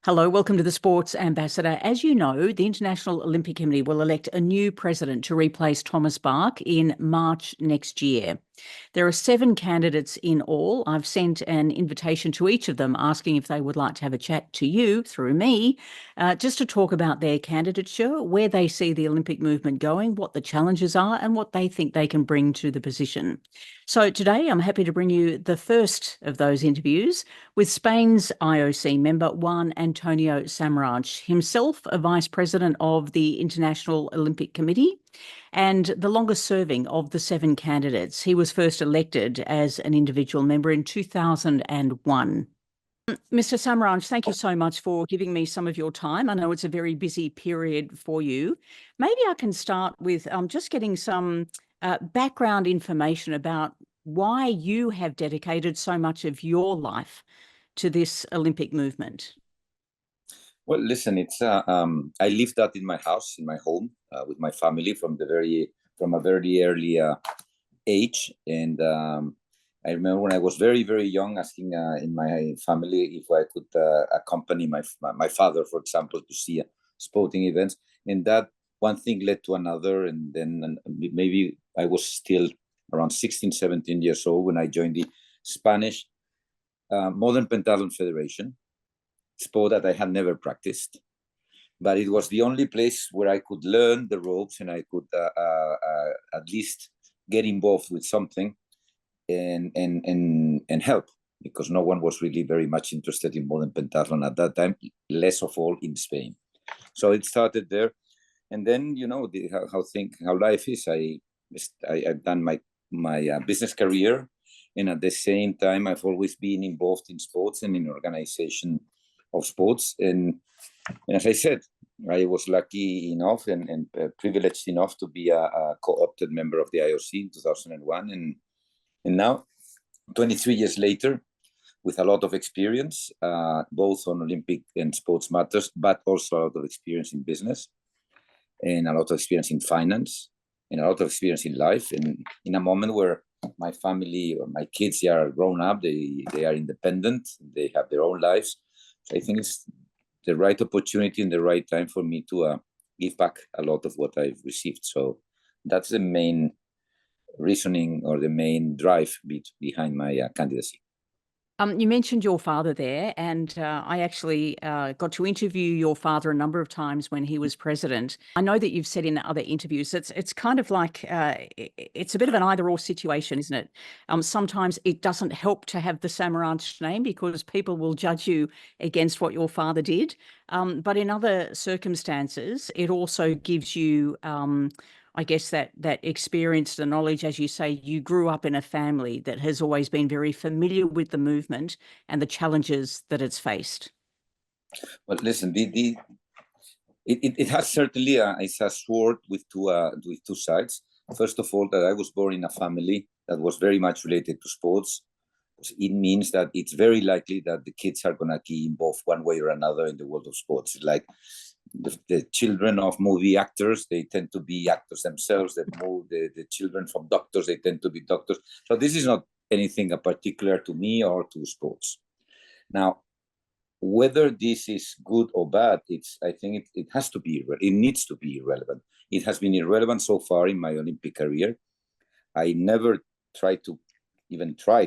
Hello, welcome to the Sports Ambassador. As you know, the International Olympic Committee will elect a new president to replace Thomas Bach in March next year. There are 7 candidates in all. I've sent an invitation to each of them asking if they would like to have a chat to you through me, just to talk about their candidature, where they see the Olympic movement going, what the challenges are, and what they think they can bring to the position. So today I'm happy to bring you the first of those interviews with Spain's IOC member Juan Antonio Samaranch, himself a vice president of the International Olympic Committee and the longest serving of the 7 candidates. He was first elected as an individual member in 2001. Mr. Samaranch, thank you so much for giving me some of your time. I know it's a very busy period for you. Maybe I can start with just getting some background information about why you have dedicated so much of your life to this Olympic movement. Well, listen, it's I lived that in my house, in my home, with my family from a very early age, and I remember when I was very, very young, asking in my family if I could accompany my father, for example, to see sporting events, and that one thing led to another, and then maybe I was still around 16, 17 years old when I joined the Spanish Modern Pentathlon Federation, sport that I had never practiced, but it was the only place where I could learn the ropes and I could at least get involved with something and help, because no one was really very much interested in modern pentathlon at that time, less of all in Spain. So it started there, and then you know how life is. I've done my business career, and at the same time I've always been involved in sports and in organization of sports, and as I said, I was lucky enough and privileged enough to be a co-opted member of the IOC in 2001, and now 23 years later, with a lot of experience both on Olympic and sports matters, but also a lot of experience in business and a lot of experience in finance and a lot of experience in life, and in a moment where my family or my kids are grown up, they are independent, they have their own lives. I think it's the right opportunity and the right time for me to give back a lot of what I've received. So that's the main reasoning or the main drive behind my candidacy. You mentioned your father there, and I actually got to interview your father a number of times when he was president. I know that you've said in other interviews it's kind of like it's a bit of an either-or situation, isn't it? Sometimes it doesn't help to have the Samaranch name because people will judge you against what your father did. But in other circumstances, it also gives you I guess that experience, the knowledge, as you say, you grew up in a family that has always been very familiar with the movement and the challenges that it's faced. Well, listen, it has certainly it's a sword with two sides. First of all, that I was born in a family that was very much related to sports. It means that it's very likely that the kids are going to be involved one way or another in the world of sports. Like the children of movie actors, they tend to be actors themselves. The children from doctors, they tend to be doctors. So this is not anything particular to me or to sports. Now, whether this is good or bad, I think it has to be, it needs to be irrelevant. It has been irrelevant so far in my Olympic career. I never tried,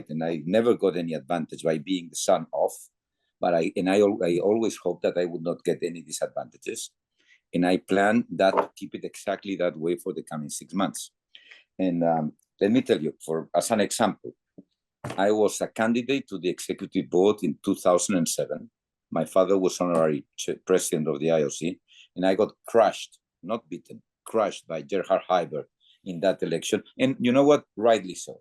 and I never got any advantage by being the son of. But I always hoped that I would not get any disadvantages, and I plan that to keep it exactly that way for the coming 6 months. And let me tell you, as an example, I was a candidate to the executive board in 2007. My father was honorary president of the IOC, and I got crushed, not beaten, crushed by Gerhard Heiber in that election. And you know what? Rightly so.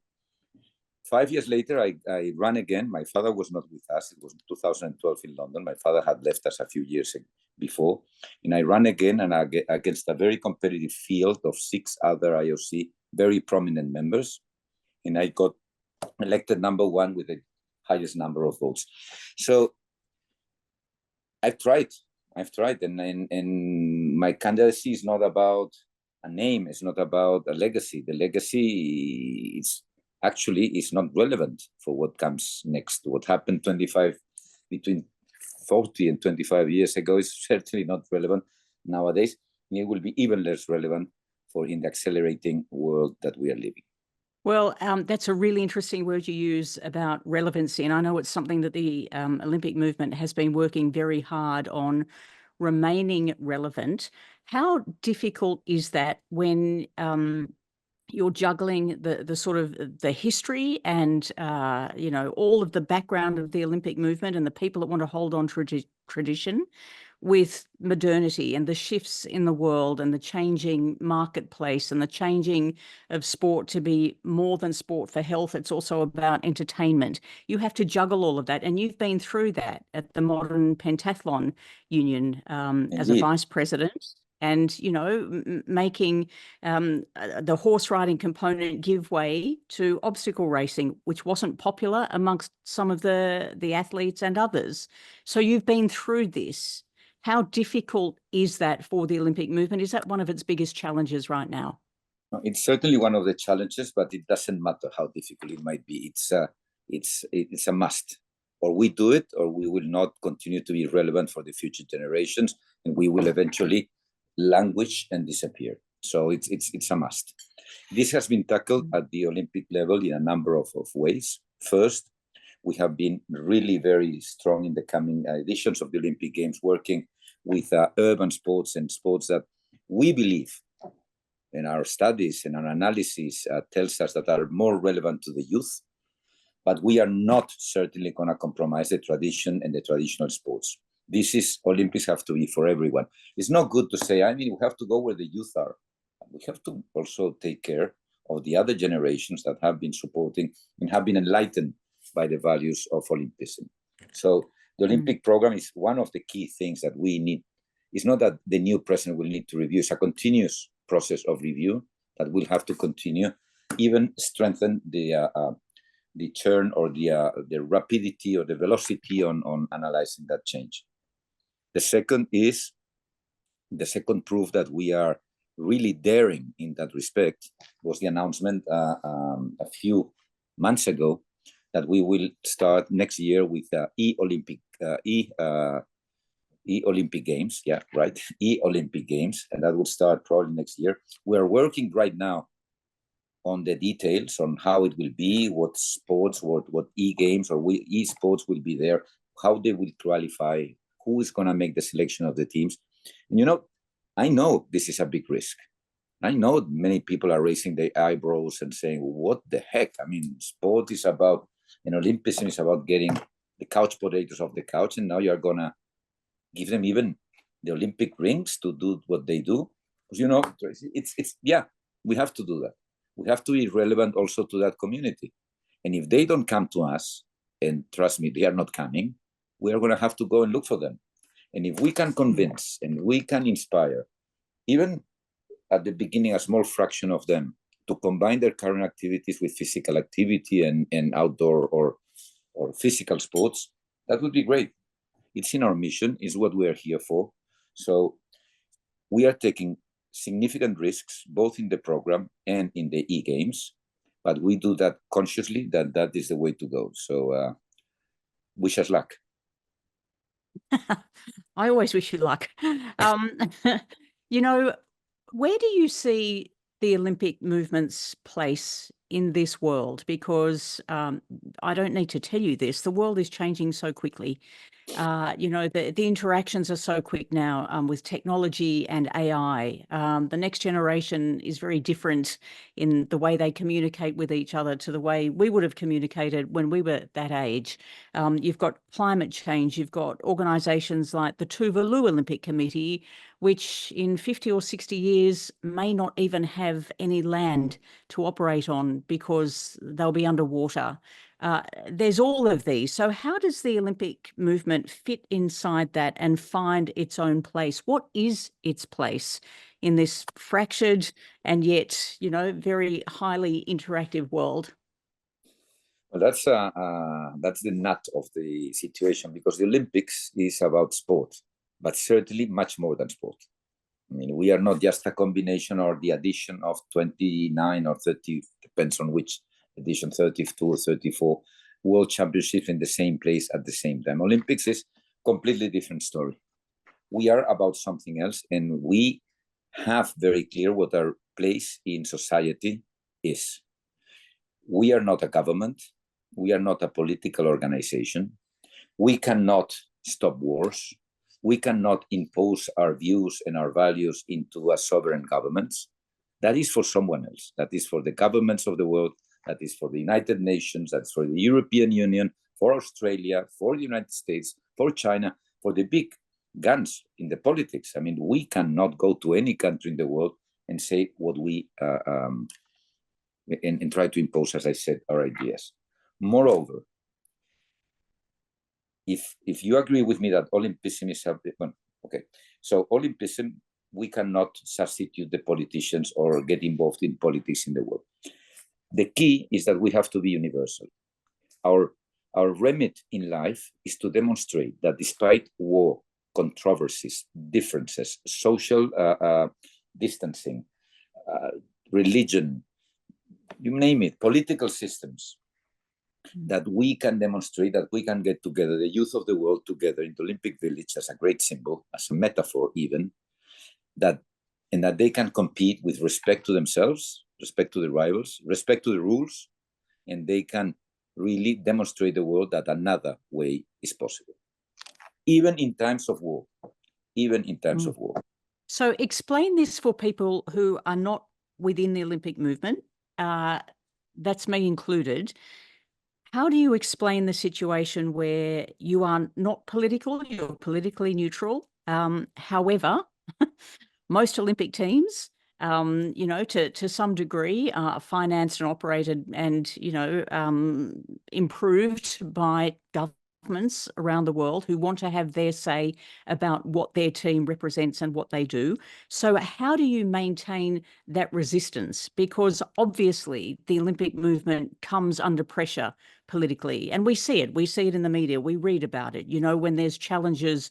5 years later, I ran again. My father was not with us. It was 2012 in London. My father had left us a few years before. And I ran again and against a very competitive field of 6 other IOC, very prominent members. And I got elected number 1 with the highest number of votes. So I've tried. And my candidacy is not about a name. It's not about a legacy. The legacy is not relevant for what comes next. What happened between 40 and 25 years ago is certainly not relevant nowadays, and it will be even less relevant in the accelerating world that we are living. Well, that's a really interesting word you use about relevancy. And I know it's something that the Olympic movement has been working very hard on, remaining relevant. How difficult is that when you're juggling the sort of the history and, all of the background of the Olympic movement and the people that want to hold on to tradition with modernity and the shifts in the world and the changing marketplace and the changing of sport to be more than sport for health. It's also about entertainment. You have to juggle all of that. And you've been through that at the Modern Pentathlon Union as a vice president. And, making the horse riding component give way to obstacle racing, which wasn't popular amongst some of the athletes and others. So you've been through this. How difficult is that for the Olympic movement? Is that one of its biggest challenges right now? It's certainly one of the challenges, but it doesn't matter how difficult it might be. It's a must. Or we do it, or we will not continue to be relevant for the future generations, and we will eventually languish and disappear. So it's a must. This has been tackled at the Olympic level in a number of ways. First, we have been really very strong in the coming editions of the Olympic Games, working with urban sports and sports that we believe, in our studies and our analysis, tells us that are more relevant to the youth. But we are not certainly going to compromise the tradition and the traditional sports. Olympics have to be for everyone. It's not good to say, we have to go where the youth are. We have to also take care of the other generations that have been supporting and have been enlightened by the values of Olympism. So the Olympic program is one of the key things that we need. It's not that the new president will need to review. It's a continuous process of review that will have to continue, even strengthen the turn or the rapidity or the velocity on analyzing that change. The second proof that we are really daring in that respect was the announcement a few months ago that we will start next year with e-Olympic Games. Yeah, right. E-Olympic Games, and that will start probably next year. We are working right now on the details on how it will be, what sports, what e-games or e-sports will be there, how they will qualify, who is going to make the selection of the teams. And I know this is a big risk. I know many people are raising their eyebrows and saying, what the heck? Sport is about, and Olympism is about getting the couch potatoes off the couch, and now you're going to give them even the Olympic rings to do what they do. Because, we have to do that. We have to be relevant also to that community. And if they don't come to us, and trust me, they are not coming, we are going to have to go and look for them. And if we can convince and we can inspire, even at the beginning, a small fraction of them to combine their current activities with physical activity and outdoor or physical sports, that would be great. It's in our mission, is what we are here for. So we are taking significant risks, both in the program and in the e-games, but we do that consciously, that is the way to go. So wish us luck. I always wish you luck. Where do you see the Olympic movement's place in this world? Because I don't need to tell you this, the world is changing so quickly. The interactions are so quick now with technology and AI. The next generation is very different in the way they communicate with each other to the way we would have communicated when we were that age. You've got climate change. You've got organisations like the Tuvalu Olympic Committee, which in 50 or 60 years may not even have any land to operate on because they'll be underwater. There's all of these. So how does the Olympic movement fit inside that and find its own place? What is its place in this fractured and yet, very highly interactive world? Well, that's the nut of the situation, because the Olympics is about sport, but certainly much more than sport. We are not just a combination or the addition of 29 or 30, depends on which edition, 32 or 34 world championships in the same place at the same time. Olympics is completely different story. We are about something else, and we have very clear what our place in society is. We are not a government. We are not a political organization. We cannot stop wars. We cannot impose our views and our values into a sovereign governments. That is for someone else. That is for the governments of the world. That is for the United Nations. That's for the European Union, for Australia, for the United States, for China, for the big guns in the politics. I mean, we cannot go to any country in the world and say what we and try to impose, as I said, our ideas. Moreover, if you agree with me that Olympism is okay, so Olympism, we cannot substitute the politicians or get involved in politics in the world. The key is that we have to be universal. Our remit in life is to demonstrate that despite war, controversies, differences, social distancing, religion, you name it, political systems, that we can demonstrate that we can get together, the youth of the world together in the Olympic Village as a great symbol, as a metaphor even, and that they can compete with respect to themselves, respect to the rivals, respect to the rules, and they can really demonstrate the world that another way is possible, even in times of war, even in times of war. So explain this for people who are not within the Olympic movement, that's me included. How do you explain the situation where you are not political, you're politically neutral? However, most Olympic teams, you know, to some degree, are financed and operated and, you know, improved by governments around the world who want to have their say about what their team represents and what they do. So how do you maintain that resistance? Because obviously the Olympic movement comes under pressure politically, and we see it in the media, we read about it, you know, when there's challenges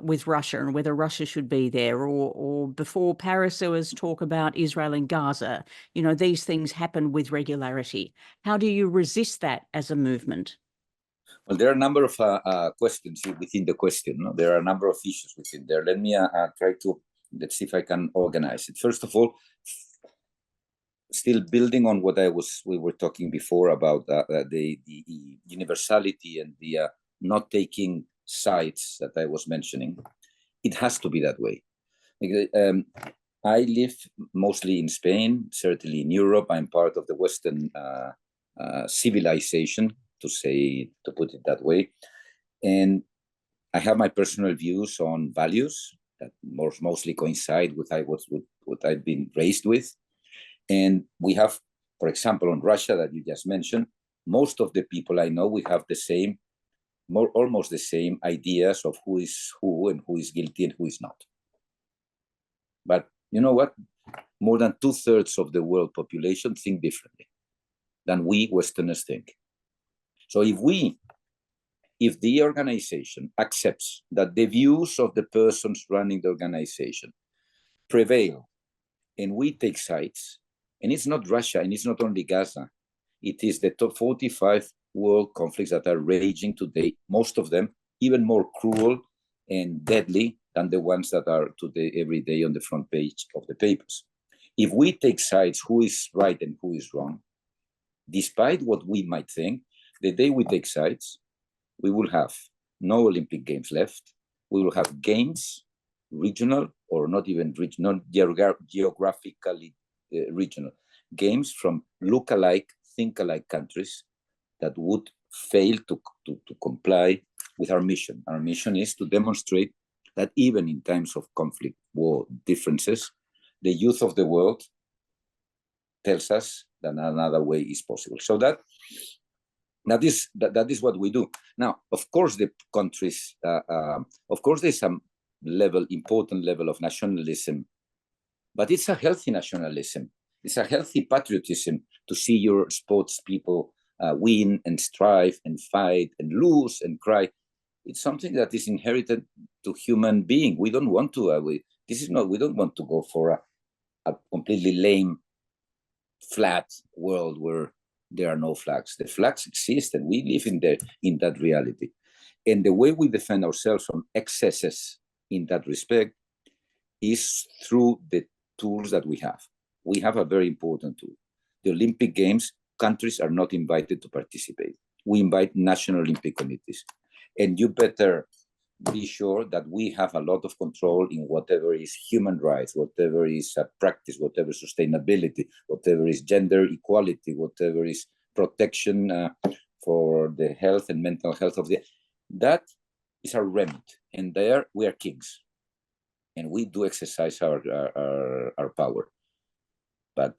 with Russia and whether Russia should be there, or before Paris there was talk about Israel and Gaza. You know, these things happen with regularity. How do you resist that as a movement? Well, there are a number of questions within the question. No? There are a number of issues within there. Let me try to, let's see if I can organize it. First of all, still building on what we were talking before about the universality and the not taking sides that I was mentioning. It has to be that way. I live mostly in Spain, certainly in Europe. I'm part of the Western civilization, to put it that way. And I have my personal views on values that mostly coincide with what I've been raised with. And we have, for example, on Russia that you just mentioned, most of the people I know, we have the same, almost the same ideas of who is who and who is guilty and who is not. But you know what? More than 2/3 of the world population think differently than we Westerners think. So if the organization accepts that the views of the persons running the organization prevail and we take sides, and it's not Russia and it's not only Gaza, it is the top 45 world conflicts that are raging today, most of them even more cruel and deadly than the ones that are today every day on the front page of the papers. If we take sides who is right and who is wrong, despite what we might think, the day we take sides, we will have no Olympic Games left. We will have games, regional or not even regional, geographically regional, games from look-alike, think-alike countries that would fail to comply with our mission. Our mission is to demonstrate that even in times of conflict, war, differences, the youth of the world tells us that another way is possible. So that is what we do. Now, of course, the countries, of course, there's some important level of nationalism, but it's a healthy nationalism. It's a healthy patriotism to see your sports people win and strive and fight and lose and cry. It's something that is inherited to human being. We don't want to. We don't want to go for a completely lame, flat world where there are no flags. The flags exist, and we live in that reality. And the way we defend ourselves from excesses in that respect is through the tools that we have. We have a very important tool. The Olympic Games, countries are not invited to participate. We invite national Olympic committees. And you better be sure that we have a lot of control in whatever is human rights, whatever is practice, whatever sustainability, whatever is gender equality, whatever is protection for the health and mental health of the... That is our remit. And there we are kings. And we do exercise our power. But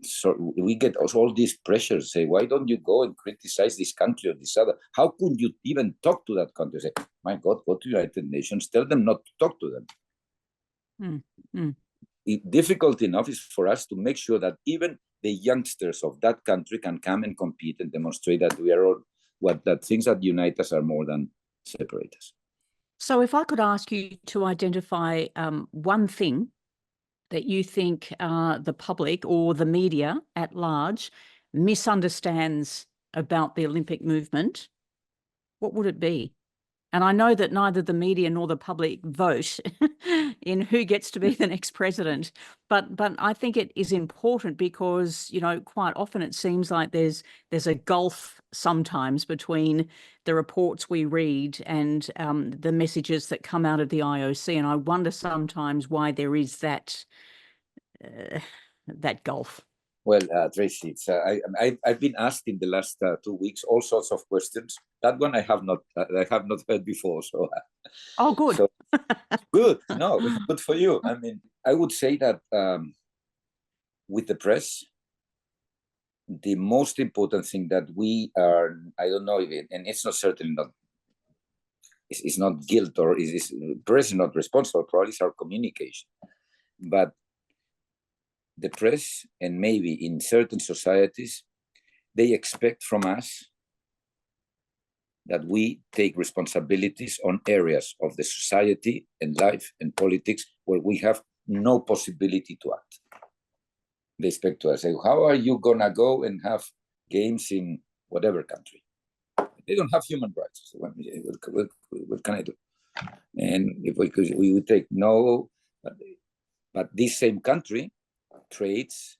so we get all these pressures, say, why don't you go and criticize this country or this other? How could you even talk to that country? Say, my God, go to United Nations, tell them not to talk to them. Difficult enough is for us to make sure that even the youngsters of that country can come and compete and demonstrate that we are all, that things that unite us are more than separate us. So if I could ask you to identify one thing that you think the public or the media at large misunderstands about the Olympic movement, what would it be? And I know that neither the media nor the public vote in who gets to be the next president, but I think it is important because, you know, quite often it seems like there's a gulf sometimes between the reports we read and the messages that come out of the IOC, and I wonder sometimes why there is that gulf. Well, Tracy, it's, I've been asked in the last 2 weeks all sorts of questions. That one I have not heard before. So, oh, good. So, good. No, good for you. I mean, I would say that with the press, the most important thing that we are, I don't know, and it's not certainly not, it's not guilt or is press is not responsible. Probably it's our communication, but the press, and maybe in certain societies, they expect from us that we take responsibilities on areas of the society and life and politics where we have no possibility to act. They expect to us, say, how are you gonna go and have games in whatever country? They don't have human rights. So what can I do? And if we would take no, but this same country trades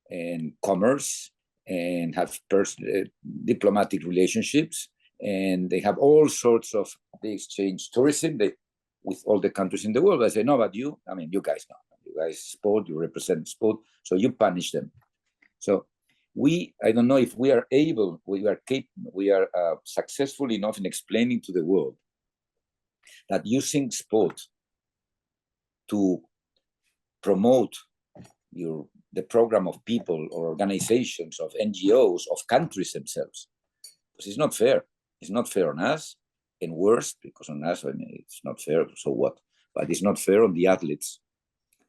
and commerce and have diplomatic relationships, and they have all sorts of, they exchange tourism with all the countries in the world. I say, no, but you, I mean, you guys know, you guys sport, you represent sport, so you punish them. So I don't know if we are able, we are successful enough in explaining to the world that using sport to promote the program of people or organizations, of NGOs, of countries themselves. Because it's not fair. It's not fair on us, and worse, because on us, I mean, it's not fair, so what? But it's not fair on the athletes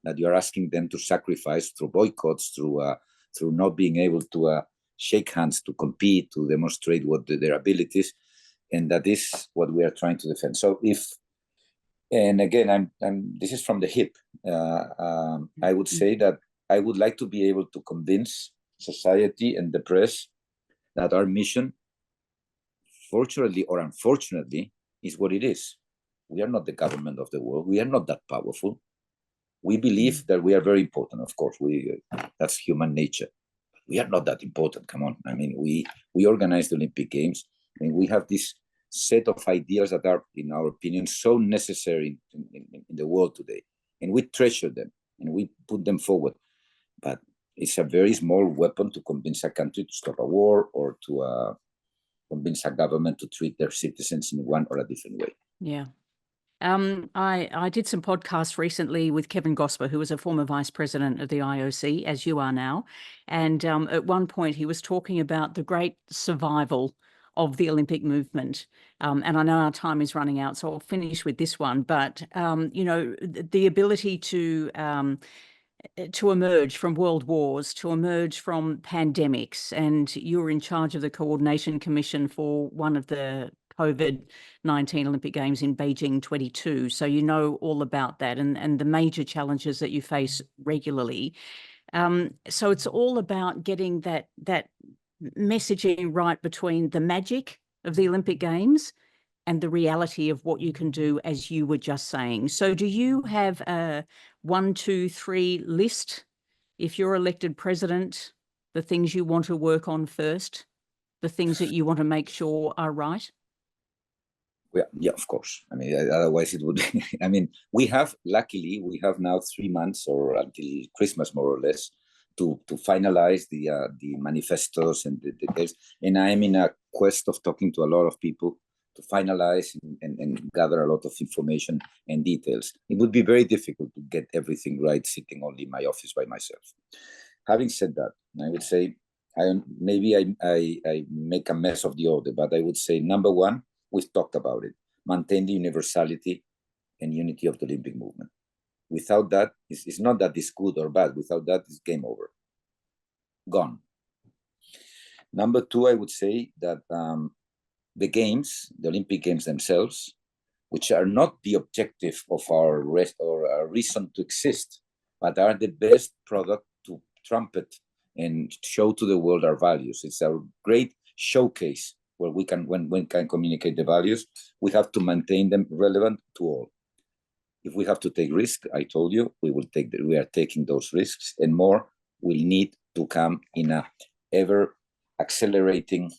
that you are asking them to sacrifice through boycotts, through not being able to shake hands, to compete, to demonstrate their abilities. And that is what we are trying to defend. So and again, this is from the hip. I would say that I would like to be able to convince society and the press that our mission, fortunately or unfortunately, is what it is. We are not the government of the world. We are not that powerful. We believe that we are very important. Of course, that's human nature. We are not that important. Come on. I mean, we organize the Olympic Games. I mean, we have this set of ideas that are, in our opinion, so necessary in the world today. And we treasure them and we put them forward. But it's a very small weapon to convince a country to stop a war or to convince a government to treat their citizens in one or a different way. Yeah. I did some podcasts recently with Kevin Gosper, who was a former vice president of the IOC, as you are now. And at one point he was talking about the great survival of the Olympic movement. And I know our time is running out, so I'll finish with this one. But, you know, the ability to emerge from world wars, to emerge from pandemics, and you were in charge of the coordination commission for one of the COVID-19 Olympic Games in Beijing 22. So you know all about that and the major challenges that you face regularly. So it's all about getting that messaging right between the magic of the Olympic Games and the reality of what you can do, as you were just saying. So do you have a 1, 2, 3 list? If you're elected president, the things you want to work on first, the things that you want to make sure are right? Yeah, of course. I mean, otherwise it would. I mean, luckily, we have now 3 months or until Christmas, more or less, to finalize the manifestos and the details. And I'm in a quest of talking to a lot of people to finalize and gather a lot of information and details. It would be very difficult to get everything right sitting only in my office by myself. Having said that, I would say maybe I make a mess of the order, but I would say number one, we've talked about it. Maintain the universality and unity of the Olympic movement. Without that, it's not that it's good or bad. Without that, it's game over. Gone. Number two, I would say that the games, the Olympic Games themselves, which are not the objective of our reason to exist, but are the best product to trumpet and show to the world our values. It's a great showcase where we can communicate the values. We have to maintain them relevant to all. If we have to take risks, I told you, we are taking those risks, and more will need to come in a ever accelerating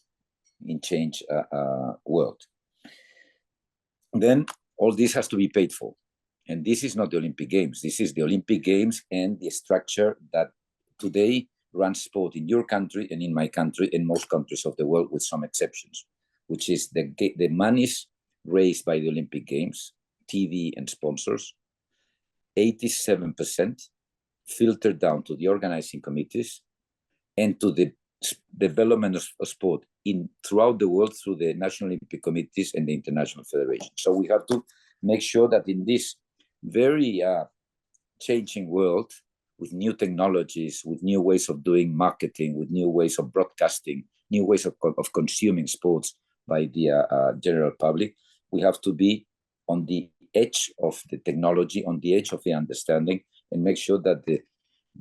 in change world. Then all this has to be paid for. And this is not the Olympic Games. This is the Olympic Games and the structure that today runs sport in your country and in my country and most countries of the world, with some exceptions, which is the monies raised by the Olympic Games, TV and sponsors, 87% filtered down to the organizing committees and to the development of sport throughout the world through the National Olympic Committees and the International Federation. So we have to make sure that in this very changing world, with new technologies, with new ways of doing marketing, with new ways of broadcasting, new ways of consuming sports by the general public, we have to be on the edge of the technology, on the edge of the understanding, and make sure that the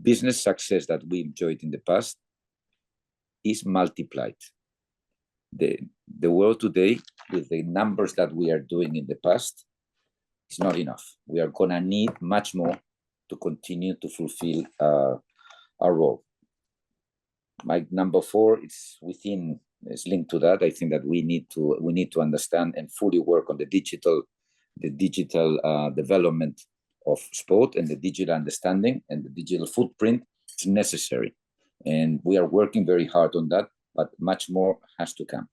business success that we enjoyed in the past is multiplied. The world today, with the numbers that we are doing in the past, is not enough. We are going to need much more to continue to fulfill our role. My number 4 is linked to that. I think that we need to understand and fully work on the digital development of sport, and the digital understanding and the digital footprint is necessary. And we are working very hard on that, but much more has to come.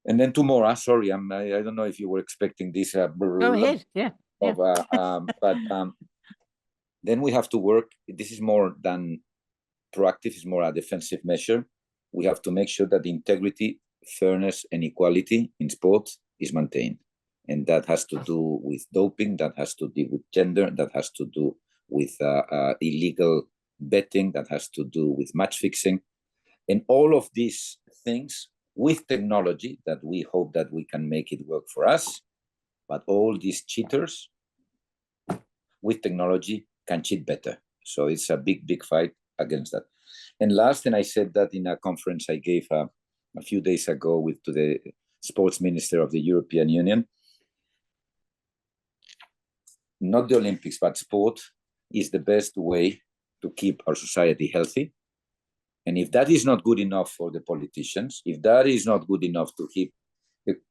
And then 2 more. Sorry, I don't know if you were expecting this. Go ahead. Yeah. But then we have to work. This is more than proactive, it's more a defensive measure. We have to make sure that the integrity, fairness, and equality in sports is maintained. And that has to do with doping, that has to do with gender, that has to do with illegal betting, that has to do with match fixing. And all of these things with technology that we hope that we can make it work for us. But all these cheaters with technology can cheat better. So it's a big, big fight against that. And last, and I said that in a conference I gave a few days ago to the sports minister of the European Union, not the Olympics, but sport is the best way to keep our society healthy. And if that is not good enough for the politicians, if that is not good enough to keep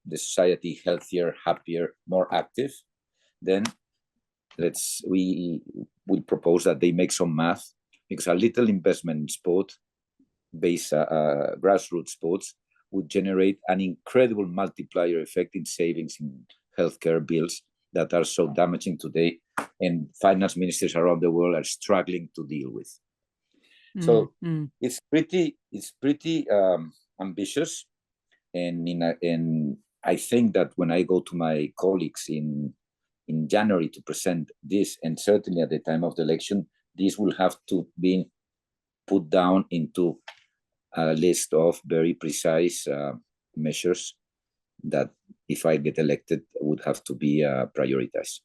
the society healthier, happier, more active, then we propose that they make some math, because a little investment in sport-based grassroots sports would generate an incredible multiplier effect in savings in healthcare bills that are so damaging today, and finance ministers around the world are struggling to deal with. So it's pretty ambitious, and I think that when I go to my colleagues in January to present this, and certainly at the time of the election, this will have to be put down into a list of very precise measures that, if I get elected, would have to be prioritized.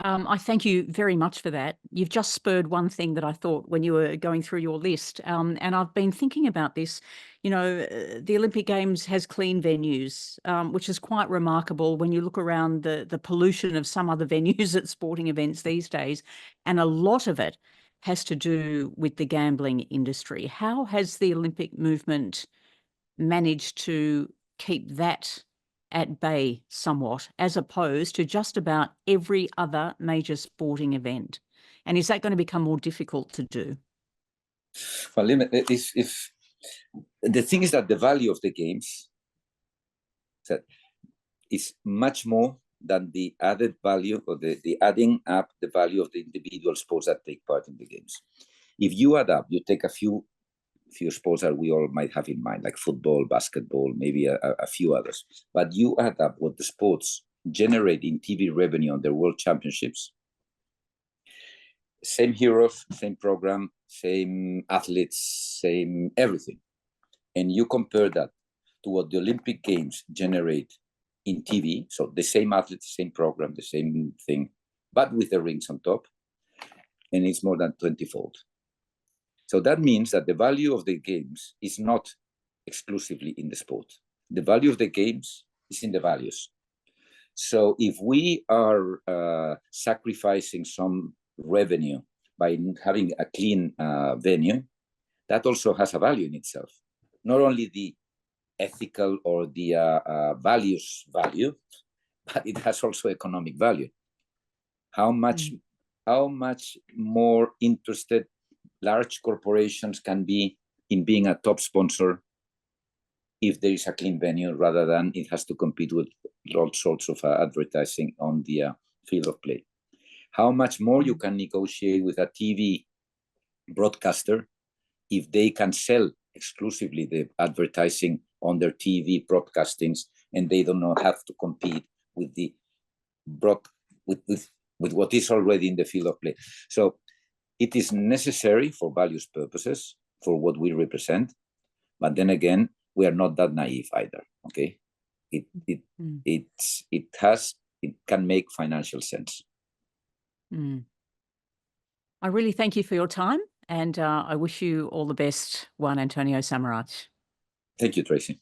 I thank you very much for that. You've just spurred one thing that I thought when you were going through your list. And I've been thinking about this. The Olympic Games has clean venues, which is quite remarkable when you look around the pollution of some other venues at sporting events these days. And a lot of it has to do with the gambling industry. How has the Olympic movement managed to keep that at bay somewhat, as opposed to just about every other major sporting event? And is that going to become more difficult to do? Well, if the thing is that the value of the games is much more than the added value or the adding up the value of the individual sports that take part in the games. If you add up, you take a few sports that we all might have in mind, like football, basketball, maybe a few others. But you add up what the sports generate in TV revenue on their world championships. Same heroes, same program, same athletes, same everything. And you compare that to what the Olympic Games generate in TV. So the same athletes, same program, the same thing, but with the rings on top. And it's more than 20-fold. So that means that the value of the games is not exclusively in the sport. The value of the games is in the values. So if we are sacrificing some revenue by having a clean venue, that also has a value in itself. Not only the ethical or the values value, but it has also economic value. How much more interested large corporations can be in being a top sponsor if there is a clean venue, rather than it has to compete with all sorts of advertising on the field of play. How much more you can negotiate with a TV broadcaster if they can sell exclusively the advertising on their TV broadcastings, and they do not have to compete with the with what is already in the field of play. So it is necessary for values purposes, for what we represent, but then again, we are not that naive either. Okay, it can make financial sense. I really thank you for your time, and I wish you all the best, Juan Antonio Samaranch. Thank you, Tracy.